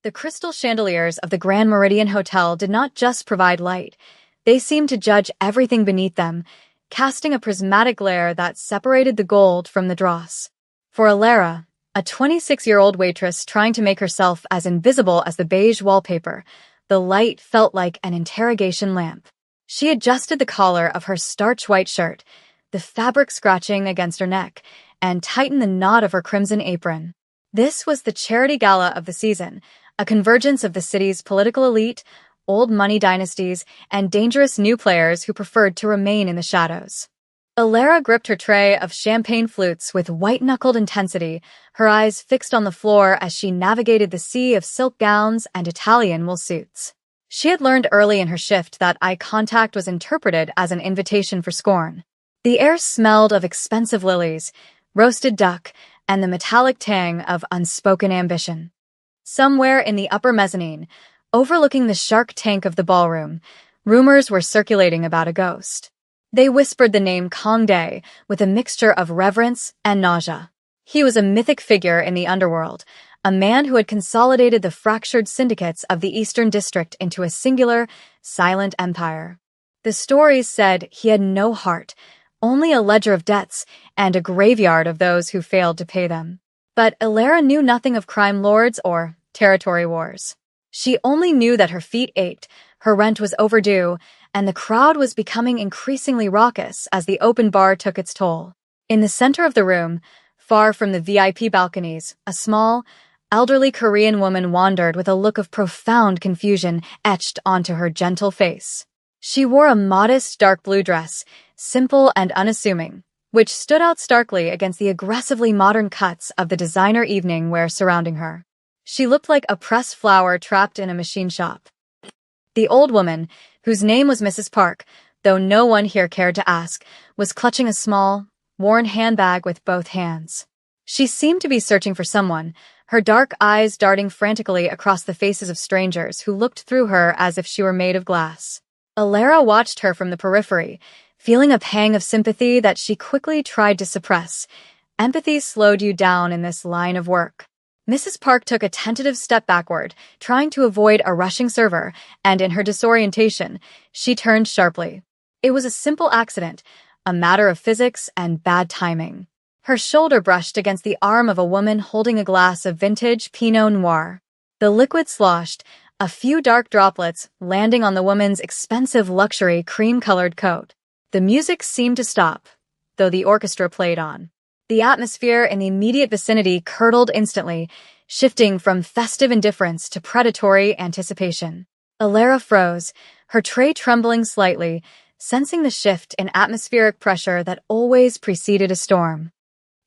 The crystal chandeliers of the Grand Meridian Hotel did not just provide light. They seemed to judge everything beneath them, casting a prismatic glare that separated the gold from the dross. For Alara, a 26-year-old waitress trying to make herself as invisible as the beige wallpaper, the light felt like an interrogation lamp. She adjusted the collar of her starch white shirt, the fabric scratching against her neck, and tightened the knot of her crimson apron. This was the charity gala of the season, a convergence of the city's political elite, old money dynasties, and dangerous new players who preferred to remain in the shadows. Alara gripped her tray of champagne flutes with white-knuckled intensity, her eyes fixed on the floor as she navigated the sea of silk gowns and Italian wool suits. She had learned early in her shift that eye contact was interpreted as an invitation for scorn. The air smelled of expensive lilies, roasted duck, and the metallic tang of unspoken ambition. Somewhere in the upper mezzanine, overlooking the shark tank of the ballroom, rumors were circulating about a ghost. They whispered the name Kong Day with a mixture of reverence and nausea. He was a mythic figure in the underworld, a man who had consolidated the fractured syndicates of the Eastern District into a singular, silent empire. The stories said he had no heart, only a ledger of debts and a graveyard of those who failed to pay them. But Alara knew nothing of crime lords or territory wars. She only knew that her feet ached, her rent was overdue, and the crowd was becoming increasingly raucous as the open bar took its toll. In the center of the room, far from the VIP balconies, a small, elderly Korean woman wandered with a look of profound confusion etched onto her gentle face. She wore a modest dark blue dress, simple and unassuming, which stood out starkly against the aggressively modern cuts of the designer evening wear surrounding her. She looked like a pressed flower trapped in a machine shop. The old woman, whose name was Mrs. Park, though no one here cared to ask, was clutching a small, worn handbag with both hands. She seemed to be searching for someone, her dark eyes darting frantically across the faces of strangers who looked through her as if she were made of glass. Alara watched her from the periphery, feeling a pang of sympathy that she quickly tried to suppress. Empathy slowed you down in this line of work. Mrs. Park took a tentative step backward, trying to avoid a rushing server, and in her disorientation, she turned sharply. It was a simple accident, a matter of physics and bad timing. Her shoulder brushed against the arm of a woman holding a glass of vintage Pinot Noir. The liquid sloshed, a few dark droplets landing on the woman's expensive luxury cream-colored coat. The music seemed to stop, though the orchestra played on. The atmosphere in the immediate vicinity curdled instantly, shifting from festive indifference to predatory anticipation. Alara froze, her tray trembling slightly, sensing the shift in atmospheric pressure that always preceded a storm.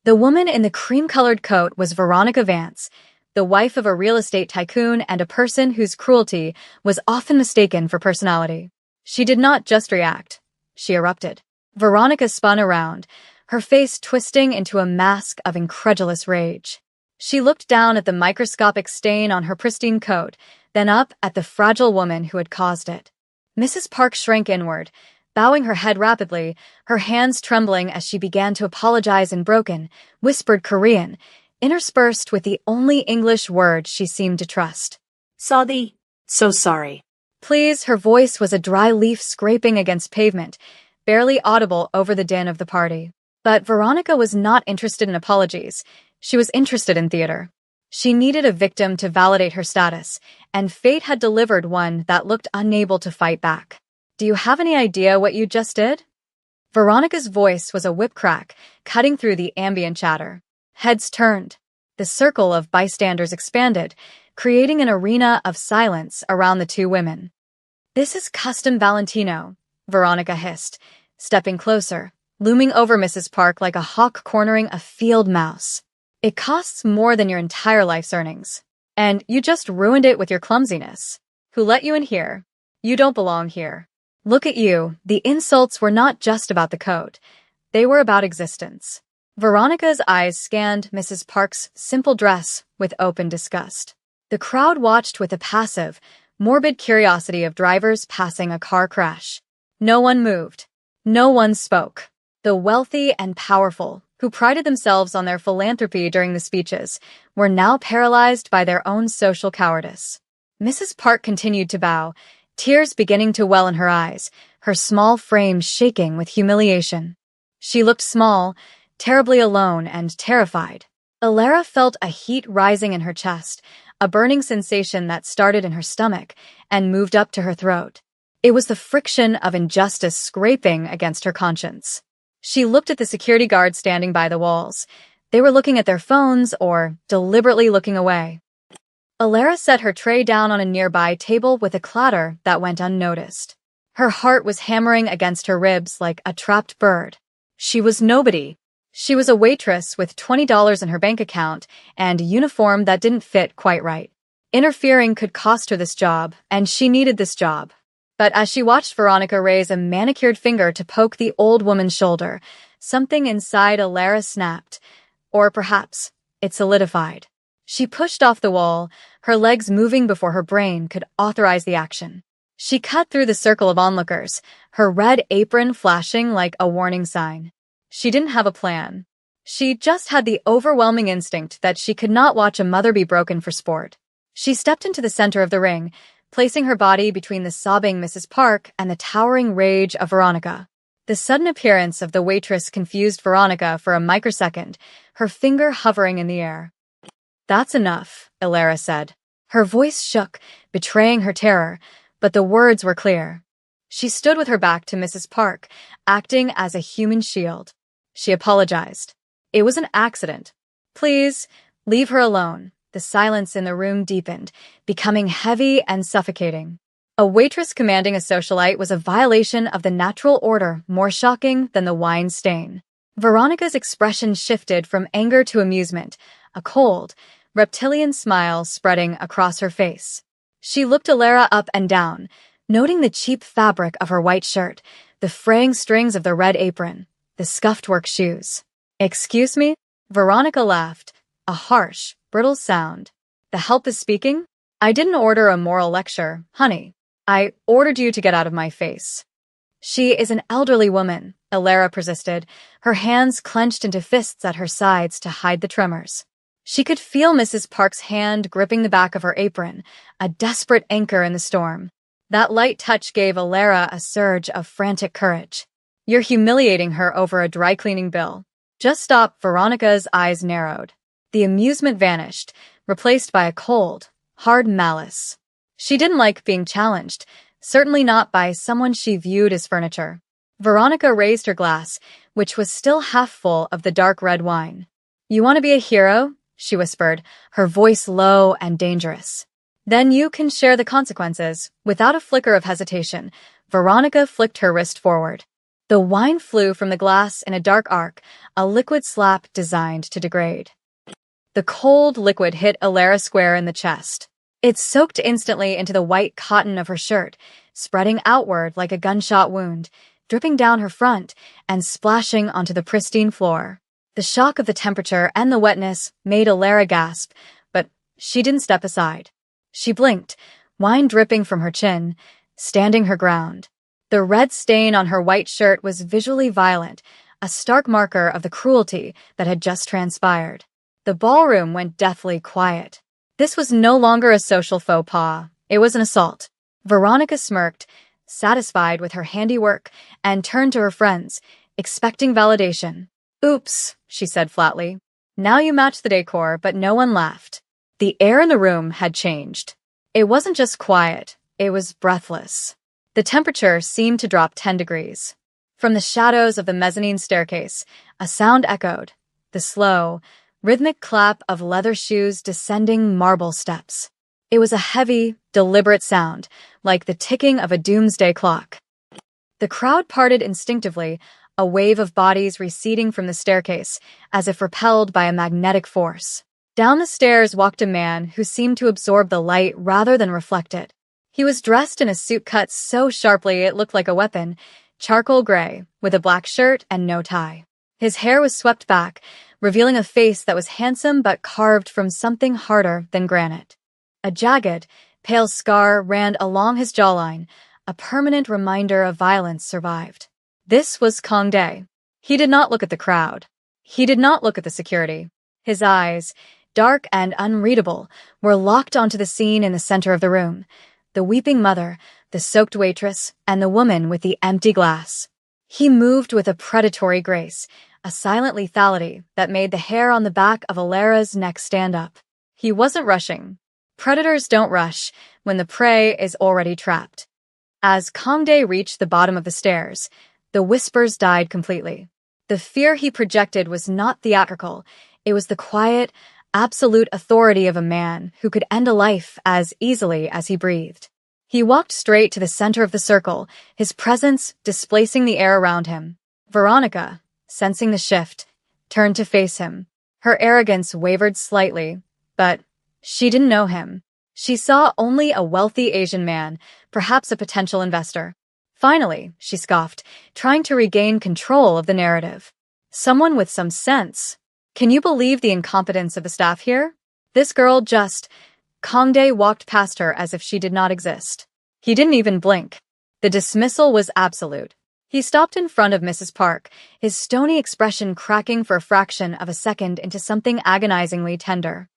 The woman in the cream-colored coat was Veronica Vance, the wife of a real estate tycoon and a person whose cruelty was often mistaken for personality. She did not just react. She erupted. Veronica spun around, her face twisting into a mask of incredulous rage. She looked down at the microscopic stain on her pristine coat, then up at the fragile woman who had caused it. Mrs. Park shrank inward, bowing her head rapidly, her hands trembling as she began to apologize in broken, whispered Korean, interspersed with the only English word she seemed to trust. Sorry. So sorry. Please, her voice was a dry leaf scraping against pavement, barely audible over the din of the party. But Veronica was not interested in apologies. She was interested in theater. She needed a victim to validate her status, and fate had delivered one that looked unable to fight back. Do you have any idea what you just did? Veronica's voice was a whip crack, cutting through the ambient chatter. Heads turned. The circle of bystanders expanded, creating an arena of silence around the two women. This is custom Valentino, Veronica hissed, stepping closer, looming over Mrs. Park like a hawk cornering a field mouse. It costs more than your entire life's earnings. And you just ruined it with your clumsiness. Who let you in here? You don't belong here. Look at you, the insults were not just about the coat. They were about existence. Veronica's eyes scanned Mrs. Park's simple dress with open disgust. The crowd watched with a passive, morbid curiosity of drivers passing a car crash. No one moved. No one spoke. The wealthy and powerful, who prided themselves on their philanthropy during the speeches, were now paralyzed by their own social cowardice. Mrs. Park continued to bow, tears beginning to well in her eyes, her small frame shaking with humiliation. She looked small, terribly alone and terrified. Alara felt a heat rising in her chest, a burning sensation that started in her stomach and moved up to her throat. It was the friction of injustice scraping against her conscience. She looked at the security guards standing by the walls. They were looking at their phones or deliberately looking away. Alara set her tray down on a nearby table with a clatter that went unnoticed. Her heart was hammering against her ribs like a trapped bird. She was nobody. She was a waitress with $20 in her bank account and a uniform that didn't fit quite right. Interfering could cost her this job, and she needed this job. But as she watched Veronica raise a manicured finger to poke the old woman's shoulder, something inside Alara snapped. Or perhaps it solidified. She pushed off the wall, her legs moving before her brain could authorize the action. She cut through the circle of onlookers, her red apron flashing like a warning sign. She didn't have a plan. She just had the overwhelming instinct that she could not watch a mother be broken for sport. She stepped into the center of the ring, placing her body between the sobbing Mrs. Park and the towering rage of Veronica. The sudden appearance of the waitress confused Veronica for a microsecond, her finger hovering in the air. "That's enough," Alara said. Her voice shook, betraying her terror, but the words were clear. She stood with her back to Mrs. Park, acting as a human shield. She apologized. "It was an accident. Please, leave her alone." The silence in the room deepened, becoming heavy and suffocating. A waitress commanding a socialite was a violation of the natural order more shocking than the wine stain. Veronica's expression shifted from anger to amusement, a cold, reptilian smile spreading across her face. She looked Alara up and down, noting the cheap fabric of her white shirt, the fraying strings of the red apron, the scuffed work shoes. "Excuse me?" Veronica laughed, a harsh, brittle sound. "The help is speaking? I didn't order a moral lecture, honey. I ordered you to get out of my face." "She is an elderly woman," Alara persisted, her hands clenched into fists at her sides to hide the tremors. She could feel Mrs. Park's hand gripping the back of her apron, a desperate anchor in the storm. That light touch gave Alara a surge of frantic courage. "You're humiliating her over a dry cleaning bill." "Just stop." Veronica's eyes narrowed. The amusement vanished, replaced by a cold, hard malice. She didn't like being challenged, certainly not by someone she viewed as furniture. Veronica raised her glass, which was still half full of the dark red wine. "You want to be a hero?" she whispered, her voice low and dangerous. "Then you can share the consequences." Without a flicker of hesitation, Veronica flicked her wrist forward. The wine flew from the glass in a dark arc, a liquid slap designed to degrade. The cold liquid hit Alara square in the chest. It soaked instantly into the white cotton of her shirt, spreading outward like a gunshot wound, dripping down her front and splashing onto the pristine floor. The shock of the temperature and the wetness made Alara gasp, but she didn't step aside. She blinked, wine dripping from her chin, standing her ground. The red stain on her white shirt was visually violent, a stark marker of the cruelty that had just transpired. The ballroom went deathly quiet. This was no longer a social faux pas. It was an assault. Veronica smirked, satisfied with her handiwork, and turned to her friends, expecting validation. "Oops," she said flatly. "Now you match the decor," but no one laughed. The air in the room had changed. It wasn't just quiet, it was breathless. The temperature seemed to drop 10 degrees. From the shadows of the mezzanine staircase, a sound echoed, the slow, rhythmic clap of leather shoes descending marble steps. It was a heavy, deliberate sound, like the ticking of a doomsday clock. The crowd parted instinctively, a wave of bodies receding from the staircase, as if repelled by a magnetic force. Down the stairs walked a man who seemed to absorb the light rather than reflect it. He was dressed in a suit cut so sharply it looked like a weapon, charcoal gray, with a black shirt and no tie. His hair was swept back, revealing a face that was handsome but carved from something harder than granite. A jagged, pale scar ran along his jawline, a permanent reminder of violence survived. This was Kong Dae. He did not look at the crowd. He did not look at the security. His eyes, dark and unreadable, were locked onto the scene in the center of the room. The weeping mother, the soaked waitress, and the woman with the empty glass. He moved with a predatory grace, a silent lethality that made the hair on the back of Alara's neck stand up. He wasn't rushing. Predators don't rush when the prey is already trapped. As Kangdae reached the bottom of the stairs, the whispers died completely. The fear he projected was not theatrical. It was the quiet, absolute authority of a man who could end a life as easily as he breathed. He walked straight to the center of the circle, his presence displacing the air around him. Veronica, sensing the shift, turned to face him. Her arrogance wavered slightly, but she didn't know him. She saw only a wealthy Asian man, perhaps a potential investor. Finally, she scoffed, trying to regain control of the narrative. Someone with some sense. Can you believe the incompetence of the staff here? This girl just... Kangdae walked past her as if she did not exist. He didn't even blink. The dismissal was absolute. He stopped in front of Mrs. Park, his stony expression cracking for a fraction of a second into something agonizingly tender.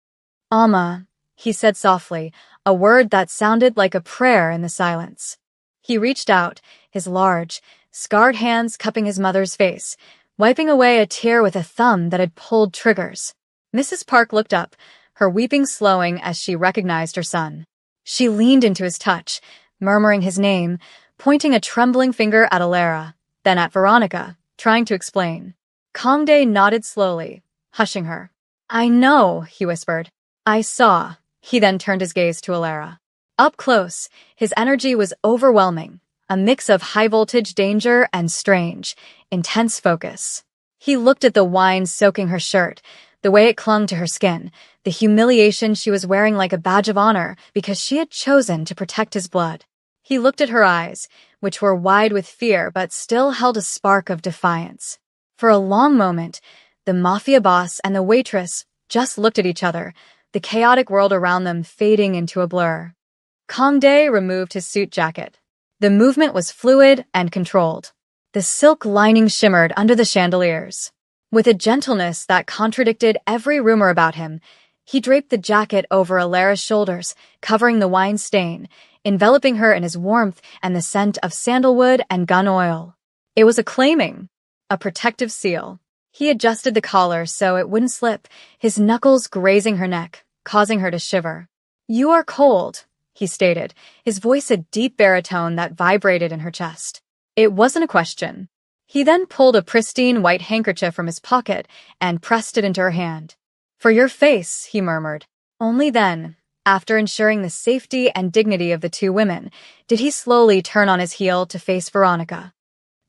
"Amma," he said softly, a word that sounded like a prayer in the silence. He reached out, his large, scarred hands cupping his mother's face, wiping away a tear with a thumb that had pulled triggers. Mrs. Park looked up, her weeping slowing as she recognized her son. She leaned into his touch, murmuring his name, pointing a trembling finger at Alara, then at Veronica, trying to explain. Kangdae nodded slowly, hushing her. "I know," he whispered. "I saw." He then turned his gaze to Alara. Up close, his energy was overwhelming, a mix of high-voltage danger and strange, intense focus. He looked at the wine soaking her shirt, the way it clung to her skin, the humiliation she was wearing like a badge of honor because she had chosen to protect his blood. He looked at her eyes, which were wide with fear but still held a spark of defiance. For a long moment, the Mafia boss and the waitress just looked at each other, the chaotic world around them fading into a blur. Kangdae removed his suit jacket. The movement was fluid and controlled. The silk lining shimmered under the chandeliers. With a gentleness that contradicted every rumor about him, he draped the jacket over Alara's shoulders, covering the wine stain, enveloping her in his warmth and the scent of sandalwood and gun oil. It was a claiming, a protective seal. He adjusted the collar so it wouldn't slip, his knuckles grazing her neck, causing her to shiver. "You are cold," he stated, his voice a deep baritone that vibrated in her chest. It wasn't a question. He then pulled a pristine white handkerchief from his pocket and pressed it into her hand. "For your face," he murmured. Only then, after ensuring the safety and dignity of the two women, did he slowly turn on his heel to face Veronica.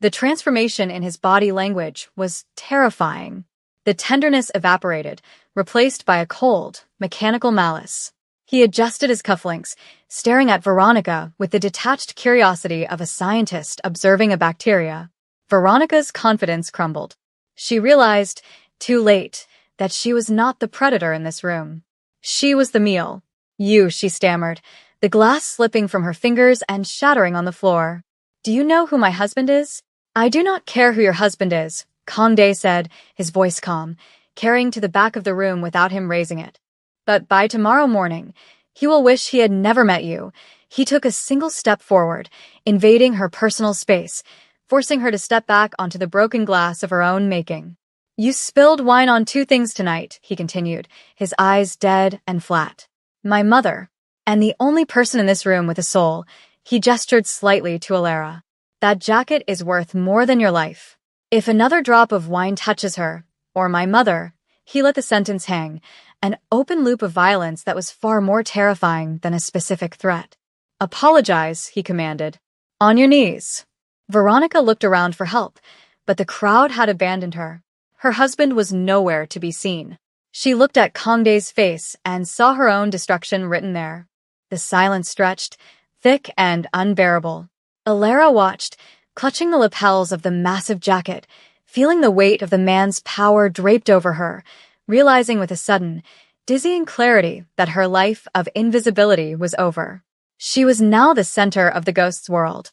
The transformation in his body language was terrifying. The tenderness evaporated, replaced by a cold, mechanical malice. He adjusted his cufflinks, staring at Veronica with the detached curiosity of a scientist observing a bacteria. Veronica's confidence crumbled. She realized, too late, that she was not the predator in this room. She was the meal. "You," she stammered, the glass slipping from her fingers and shattering on the floor. "Do you know who my husband is?" "I do not care who your husband is," Kangdae said, his voice calm, carrying to the back of the room without him raising it. "But by tomorrow morning, he will wish he had never met you." He took a single step forward, invading her personal space, forcing her to step back onto the broken glass of her own making. "You spilled wine on two things tonight," he continued, his eyes dead and flat. "My mother, and the only person in this room with a soul." He gestured slightly to Alara. "That jacket is worth more than your life. If another drop of wine touches her, or my mother," he let the sentence hang, an open loop of violence that was far more terrifying than a specific threat. "Apologize," he commanded. "On your knees." Veronica looked around for help, but the crowd had abandoned her. Her husband was nowhere to be seen. She looked at Kangdae's face and saw her own destruction written there. The silence stretched, thick and unbearable. Alara watched, clutching the lapels of the massive jacket, feeling the weight of the man's power draped over her, realizing with a sudden, dizzying clarity that her life of invisibility was over. She was now the center of the ghost's world.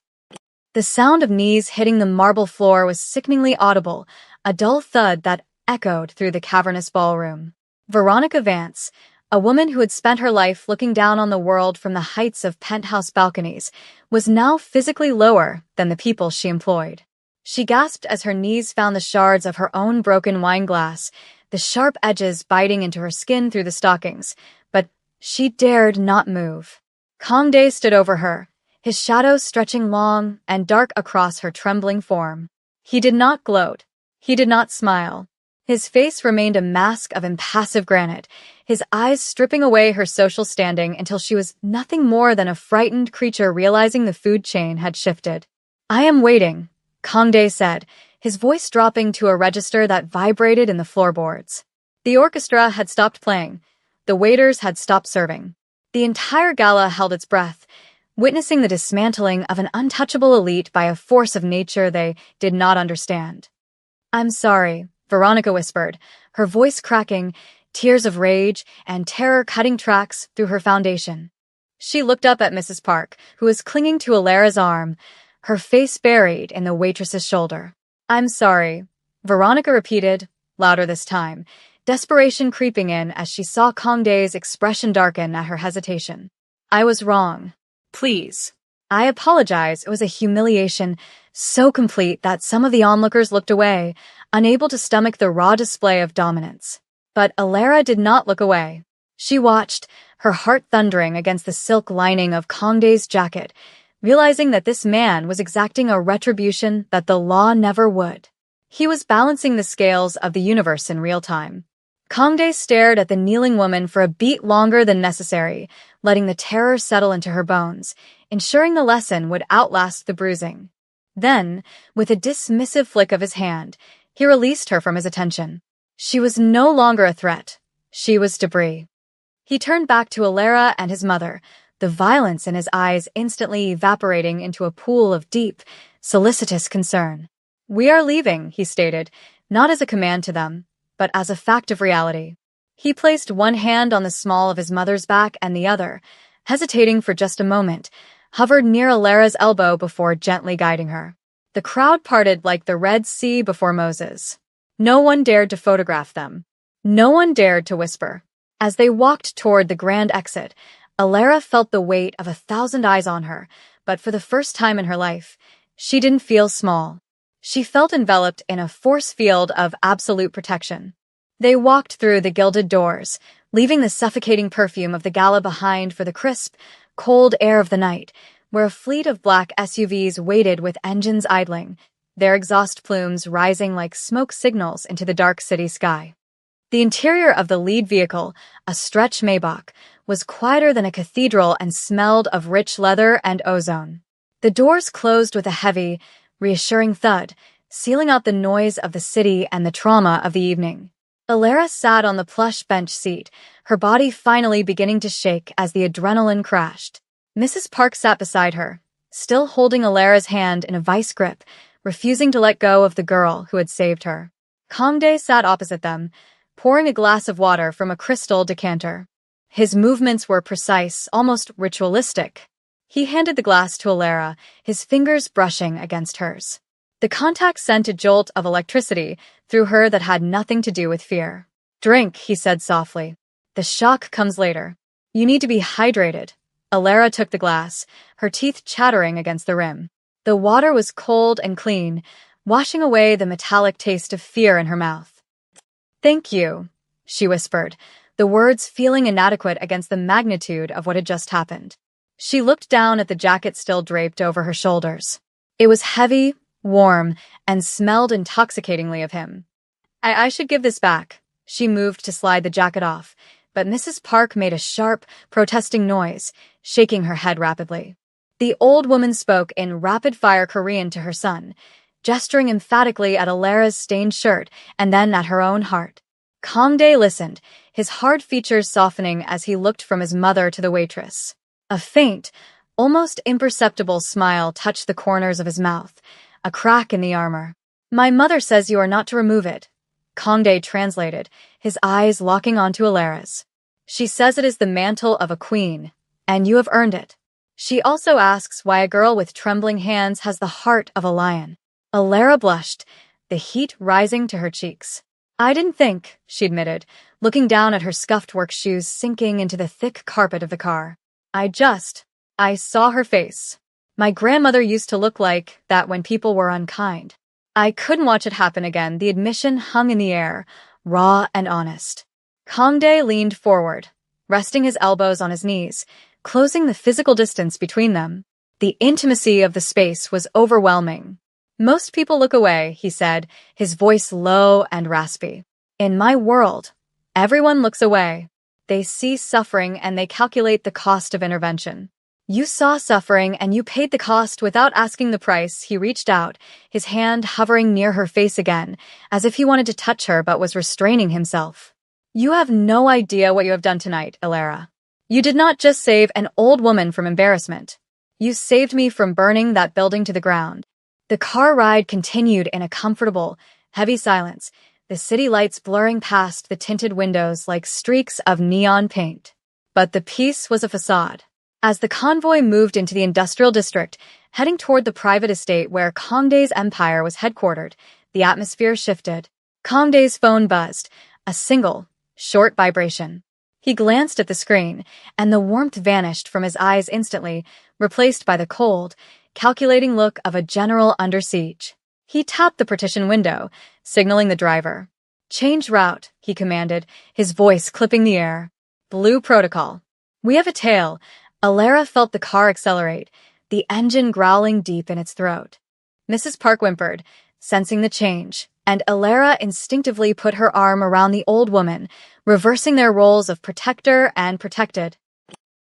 The sound of knees hitting the marble floor was sickeningly audible, a dull thud that echoed through the cavernous ballroom. Veronica Vance, a woman who had spent her life looking down on the world from the heights of penthouse balconies, was now physically lower than the people she employed. She gasped as her knees found the shards of her own broken wine glass, the sharp edges biting into her skin through the stockings, but she dared not move. Kangdae stood over her, his shadows stretching long and dark across her trembling form. He did not gloat. He did not smile. His face remained a mask of impassive granite, his eyes stripping away her social standing until she was nothing more than a frightened creature realizing the food chain had shifted. "I am waiting," Kangdae said, his voice dropping to a register that vibrated in the floorboards. The orchestra had stopped playing. The waiters had stopped serving. The entire gala held its breath, witnessing the dismantling of an untouchable elite by a force of nature they did not understand. "I'm sorry," Veronica whispered, her voice cracking, tears of rage and terror cutting tracks through her foundation. She looked up at Mrs. Park, who was clinging to Alara's arm, her face buried in the waitress's shoulder. "I'm sorry," Veronica repeated, louder this time, desperation creeping in as she saw Kangdae's expression darken at her hesitation. "I was wrong. Please." "I apologize." It was a humiliation so complete that some of the onlookers looked away, unable to stomach the raw display of dominance. But Alara did not look away. She watched, her heart thundering against the silk lining of Kangdae's jacket, realizing that this man was exacting a retribution that the law never would. He was balancing the scales of the universe in real time. Kangdae stared at the kneeling woman for a beat longer than necessary, letting the terror settle into her bones, ensuring the lesson would outlast the bruising. Then, with a dismissive flick of his hand, he released her from his attention. She was no longer a threat. She was debris. He turned back to Alara and his mother, the violence in his eyes instantly evaporating into a pool of deep, solicitous concern. "We are leaving," he stated, not as a command to them, but as a fact of reality. He placed one hand on the small of his mother's back and the other, hesitating for just a moment, hovered near Alara's elbow before gently guiding her. The crowd parted like the Red Sea before Moses. No one dared to photograph them. No one dared to whisper. As they walked toward the grand exit, Alara felt the weight of 1,000 eyes on her, but for the first time in her life, she didn't feel small. She felt enveloped in a force field of absolute protection. They walked through the gilded doors, leaving the suffocating perfume of the gala behind for the crisp, cold air of the night, where a fleet of black SUVs waited with engines idling, their exhaust plumes rising like smoke signals into the dark city sky. The interior of the lead vehicle, a stretch Maybach, was quieter than a cathedral and smelled of rich leather and ozone. The doors closed with a heavy, reassuring thud, sealing out the noise of the city and the trauma of the evening. Alara sat on the plush bench seat, her body finally beginning to shake as the adrenaline crashed. Mrs. Park sat beside her, still holding Alara's hand in a vice grip, refusing to let go of the girl who had saved her. Kangdae sat opposite them, pouring a glass of water from a crystal decanter. His movements were precise, almost ritualistic. He handed the glass to Alara, his fingers brushing against hers. The contact sent a jolt of electricity through her that had nothing to do with fear. "Drink," he said softly. "The shock comes later. You need to be hydrated." Alara took the glass, her teeth chattering against the rim. The water was cold and clean, washing away the metallic taste of fear in her mouth. "Thank you," she whispered, the words feeling inadequate against the magnitude of what had just happened. She looked down at the jacket still draped over her shoulders. It was heavy, warm, and smelled intoxicatingly of him. I should give this back." She moved to slide the jacket off, but Mrs. Park made a sharp, protesting noise, shaking her head rapidly. The old woman spoke in rapid-fire Korean to her son, gesturing emphatically at Alara's stained shirt and then at her own heart. Kangdae listened, his hard features softening as he looked from his mother to the waitress. A faint, almost imperceptible smile touched the corners of his mouth, a crack in the armor. "My mother says you are not to remove it," Kangdae translated, his eyes locking onto Alara's. "She says it is the mantle of a queen, and you have earned it. She also asks why a girl with trembling hands has the heart of a lion." Alara blushed, the heat rising to her cheeks. I didn't think, she admitted, looking down at her scuffed work shoes sinking into the thick carpet of the car. I saw her face. My grandmother used to look like that when people were unkind. I couldn't watch it happen again. The admission hung in the air, raw and honest. Kangdae leaned forward, resting his elbows on his knees, closing the physical distance between them. The intimacy of the space was overwhelming. Most people look away, he said, his voice low and raspy. In my world, everyone looks away. They see suffering and they calculate the cost of intervention. You saw suffering and you paid the cost without asking the price. He reached out, his hand hovering near her face again, as if he wanted to touch her but was restraining himself. You have no idea what you have done tonight, Elara. You did not just save an old woman from embarrassment. You saved me from burning that building to the ground. The car ride continued in a comfortable, heavy silence, the city lights blurring past the tinted windows like streaks of neon paint. But the peace was a facade. As the convoy moved into the industrial district, heading toward the private estate where Kangdae's empire was headquartered, the atmosphere shifted. Kangdae's phone buzzed, a single, short vibration. He glanced at the screen, and the warmth vanished from his eyes instantly, replaced by the cold, calculating look of a general under siege. He tapped the partition window, signaling the driver. Change route, he commanded, his voice clipping the air. Blue protocol. We have a tail. Elara felt the car accelerate, the engine growling deep in its throat. Mrs. Park whimpered, sensing the change, and Elara instinctively put her arm around the old woman, reversing their roles of protector and protected.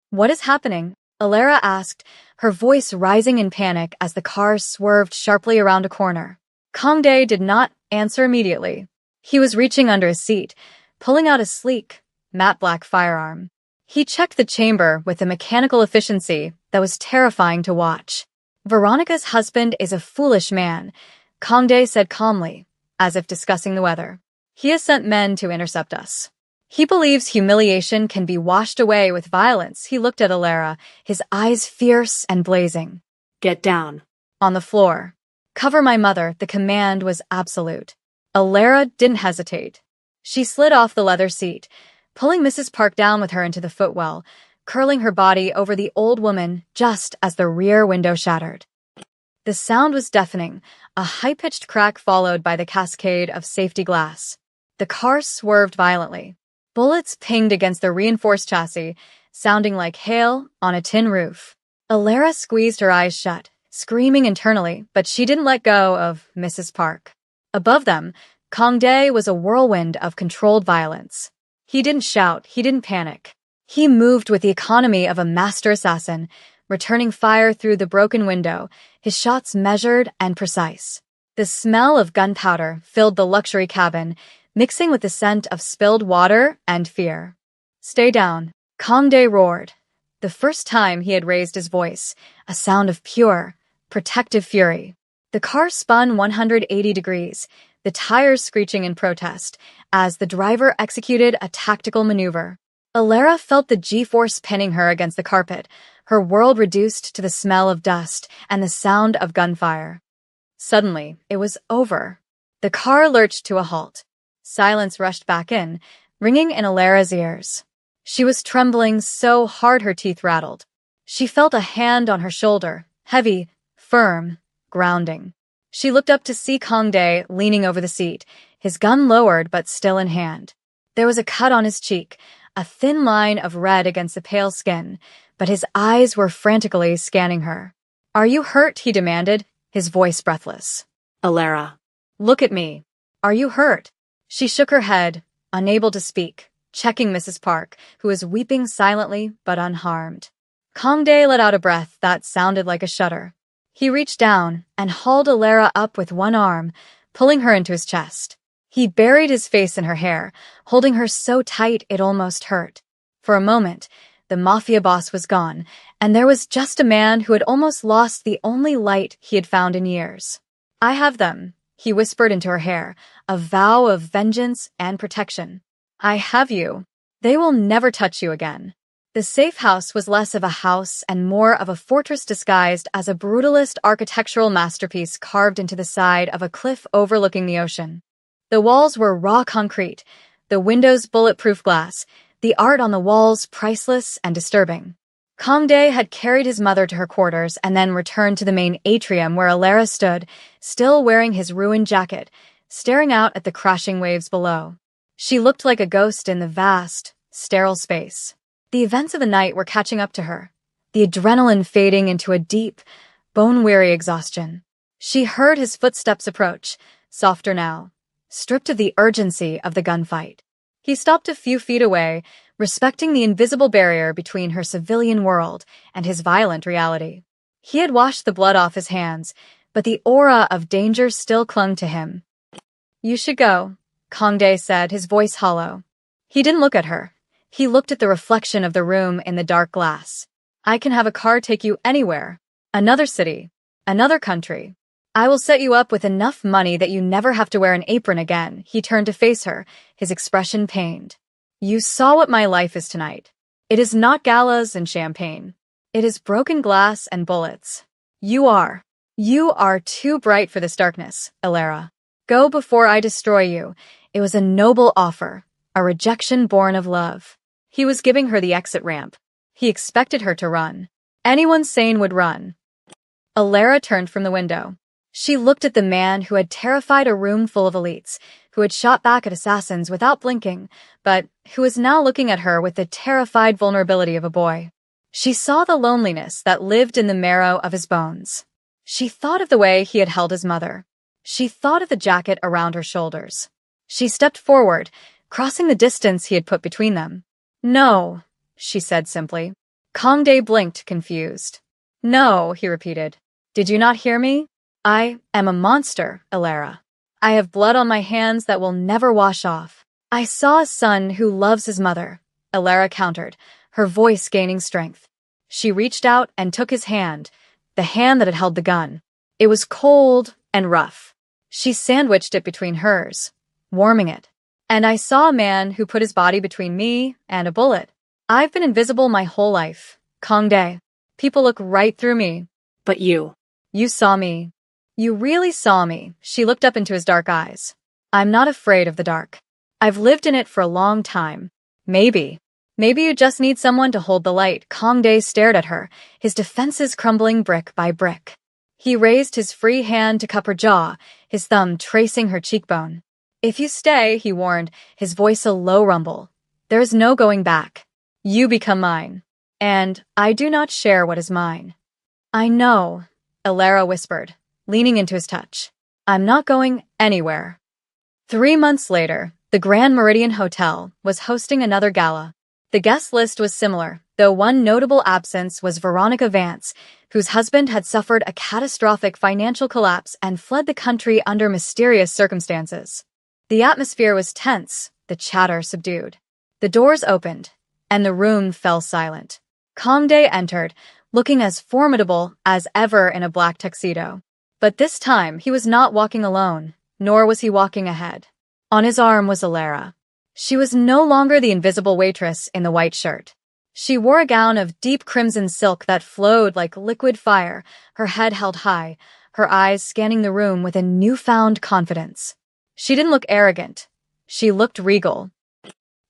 What is happening? Elara asked, her voice rising in panic as the car swerved sharply around a corner. Kangdae did not answer immediately. He was reaching under his seat, pulling out a sleek, matte black firearm. He checked the chamber with a mechanical efficiency that was terrifying to watch. Veronica's husband is a foolish man, Kangdae said calmly, as if discussing the weather. He has sent men to intercept us. He believes humiliation can be washed away with violence. He looked at Elara, his eyes fierce and blazing. Get down. On the floor. Cover my mother. The command was absolute. Elara didn't hesitate. She slid off the leather seat, pulling Mrs. Park down with her into the footwell, curling her body over the old woman just as the rear window shattered. The sound was deafening, a high-pitched crack followed by the cascade of safety glass. The car swerved violently. Bullets pinged against the reinforced chassis, sounding like hail on a tin roof. Elara squeezed her eyes shut, screaming internally, but she didn't let go of Mrs. Park. Above them, Kangdae was a whirlwind of controlled violence. He didn't shout, he didn't panic. He moved with the economy of a master assassin, returning fire through the broken window, his shots measured and precise. The smell of gunpowder filled the luxury cabin, mixing with the scent of spilled water and fear. Stay down, Kangdae roared. The first time he had raised his voice, a sound of pure, protective fury. The car spun 180 degrees, the tires screeching in protest, as the driver executed a tactical maneuver. Elara felt the G-force pinning her against the carpet, her world reduced to the smell of dust and the sound of gunfire. Suddenly, it was over. The car lurched to a halt. Silence rushed back in, ringing in Elara's ears. She was trembling so hard her teeth rattled. She felt a hand on her shoulder, heavy, firm, grounding. She looked up to see Kangdae leaning over the seat, his gun lowered but still in hand. There was a cut on his cheek, a thin line of red against the pale skin, but his eyes were frantically scanning her. Are you hurt? He demanded, his voice breathless. Elara. Look at me. Are you hurt? She shook her head, unable to speak, checking Mrs. Park, who was weeping silently but unharmed. Kangdae let out a breath that sounded like a shudder. He reached down and hauled Elara up with one arm, pulling her into his chest. He buried his face in her hair, holding her so tight it almost hurt. For a moment, the Mafia boss was gone, and there was just a man who had almost lost the only light he had found in years. I have them, he whispered into her hair, a vow of vengeance and protection. I have you. They will never touch you again. The safe house was less of a house and more of a fortress disguised as a brutalist architectural masterpiece carved into the side of a cliff overlooking the ocean. The walls were raw concrete, the windows bulletproof glass, the art on the walls priceless and disturbing. Kangdae had carried his mother to her quarters and then returned to the main atrium where Alara stood, still wearing his ruined jacket, staring out at the crashing waves below. She looked like a ghost in the vast, sterile space. The events of the night were catching up to her, the adrenaline fading into a deep, bone-weary exhaustion. She heard his footsteps approach, softer now, stripped of the urgency of the gunfight. He stopped a few feet away, respecting the invisible barrier between her civilian world and his violent reality. He had washed the blood off his hands, but the aura of danger still clung to him. "You should go," Kangdae said, his voice hollow. He didn't look at her. He looked at the reflection of the room in the dark glass. "I can have a car take you anywhere. Another city. Another country. I will set you up with enough money that you never have to wear an apron again." He turned to face her, his expression pained. "You saw what my life is tonight. It is not galas and champagne. It is broken glass and bullets. You are too bright for this darkness, Alara. Go before I destroy you." It was a noble offer, a rejection born of love. He was giving her the exit ramp. He expected her to run. Anyone sane would run. Alara turned from the window. She looked at the man who had terrified a room full of elites, who had shot back at assassins without blinking, but who was now looking at her with the terrified vulnerability of a boy. She saw the loneliness that lived in the marrow of his bones. She thought of the way he had held his mother. She thought of the jacket around her shoulders. She stepped forward, crossing the distance he had put between them. "No," she said simply. Kangdae blinked, confused. "No," he repeated. "Did you not hear me? I am a monster, Alara. I have blood on my hands that will never wash off." "I saw a son who loves his mother," Alara countered, her voice gaining strength. She reached out and took his hand, the hand that had held the gun. It was cold and rough. She sandwiched it between hers, warming it. "And I saw a man who put his body between me and a bullet. I've been invisible my whole life, Kangdae. People look right through me." But you saw me. You really saw me." She looked up into his dark eyes. "I'm not afraid of the dark. I've lived in it for a long time. Maybe you just need someone to hold the light." Kangdae stared at her, his defenses crumbling brick by brick. He raised his free hand to cup her jaw, his thumb tracing her cheekbone. "If you stay," he warned, his voice a low rumble, "there is no going back. You become mine. And I do not share what is mine." "I know," Alara whispered, leaning into his touch. "I'm not going anywhere." 3 months later, the Grand Meridian Hotel was hosting another gala. The guest list was similar, though one notable absence was Veronica Vance, whose husband had suffered a catastrophic financial collapse and fled the country under mysterious circumstances. The atmosphere was tense, the chatter subdued. The doors opened, and the room fell silent. Kangdae entered, looking as formidable as ever in a black tuxedo. But this time he was not walking alone, nor was he walking ahead. On his arm was Alara. She was no longer the invisible waitress in the white shirt. She wore a gown of deep crimson silk that flowed like liquid fire, her head held high, her eyes scanning the room with a newfound confidence. She didn't look arrogant. She looked regal.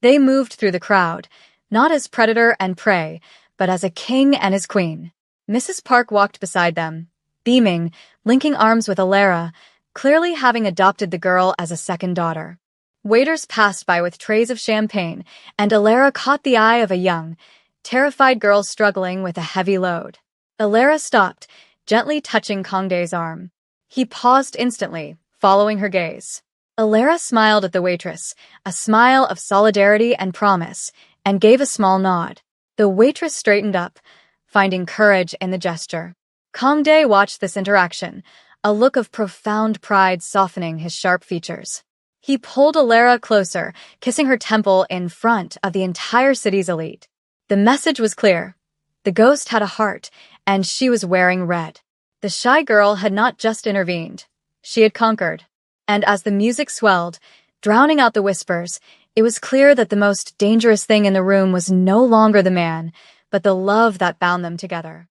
They moved through the crowd, not as predator and prey, but as a king and his queen. Mrs. Park walked beside them, beaming, linking arms with Alara, clearly having adopted the girl as a second daughter. Waiters passed by with trays of champagne, and Alara caught the eye of a young, terrified girl struggling with a heavy load. Alara stopped, gently touching Kangdae's arm. He paused instantly, following her gaze. Alara smiled at the waitress, a smile of solidarity and promise, and gave a small nod. The waitress straightened up, finding courage in the gesture. Kangdae watched this interaction, a look of profound pride softening his sharp features. He pulled Alara closer, kissing her temple in front of the entire city's elite. The message was clear. The ghost had a heart, and she was wearing red. The shy girl had not just intervened. She had conquered. And as the music swelled, drowning out the whispers, it was clear that the most dangerous thing in the room was no longer the man, but the love that bound them together.